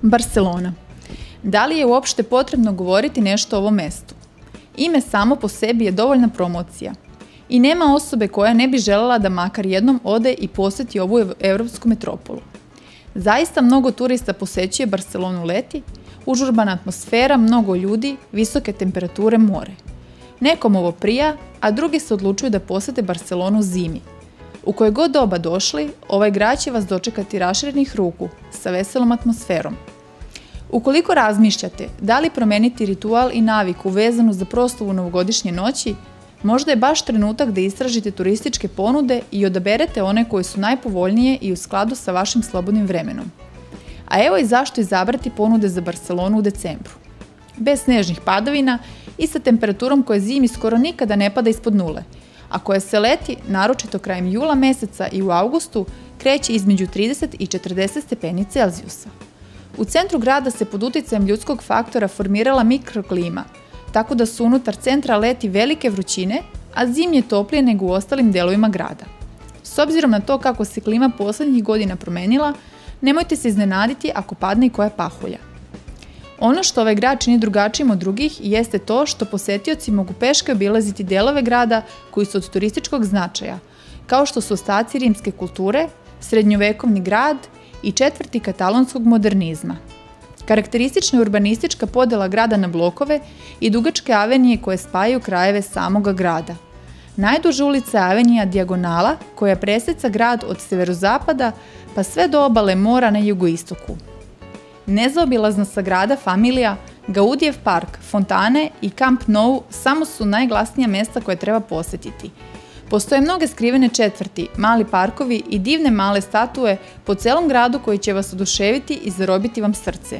Barcelona. Da li je uopšte potrebno govoriti nešto o ovom mestu? Ime samo po sebi je dovoljna promocija. I nema osobe koja ne bi željela da makar jednom ode i posjeti ovu evropsku metropolu. Zaista mnogo turista posećuje Barcelonu leti, užurbana atmosfera, mnogo ljudi, visoke temperature, more. Nekom ovo prija, a drugi se odlučuju da posete Barcelonu zimi. U koje god doba došli, ovaj grad će vas dočekati raširenih ruku, sa veselom atmosferom. Ukoliko razmišljate da li promeniti ritual i naviku vezanu za proslavu novogodišnje noći, možda je baš trenutak da istražite turističke ponude i odaberete one koje su najpovoljnije i u skladu sa vašim slobodnim vremenom. A evo i zašto izabrati ponude za Barcelonu u decembru. Bez snežnih padavina i sa temperaturom koja zimi skoro nikada ne pada ispod nule, a koja se leti, naročito krajem jula meseca i u avgustu, kreće između 30 i 40 stepeni Celzijusa. U centru grada se pod uticajem ljudskog faktora formirala mikroklima, tako da su unutar centra leti velike vrućine, a zimi je toplije nego u ostalim delovima grada. S obzirom na to kako se klima poslednjih godina promenila, nemojte se iznenaditi ako padne i koja pahulja. Ono što ovaj grad čini drugačijim od drugih jeste to što posetioci mogu peške obilaziti delove grada koji su od turističkog značaja, kao što su ostaci rimske kulture, srednjovekovni grad i četvrti katalonskog modernizma. Karakteristična je urbanistička podela grada na blokove i dugačke avenije koje spajaju krajeve samoga grada. Najduža ulica je avenija Dijagonala koja preseca grad od severozapada pa sve do obale mora na jugoistoku. Nezaobilazna Sagrada Familija, Gaudijev park, fontane i Camp Nou samo su najglasnija mesta koje treba posetiti. Postoje mnoge skrivene četvrti, mali parkovi i divne male statue po celom gradu koji će vas oduševiti i zarobiti vam srce.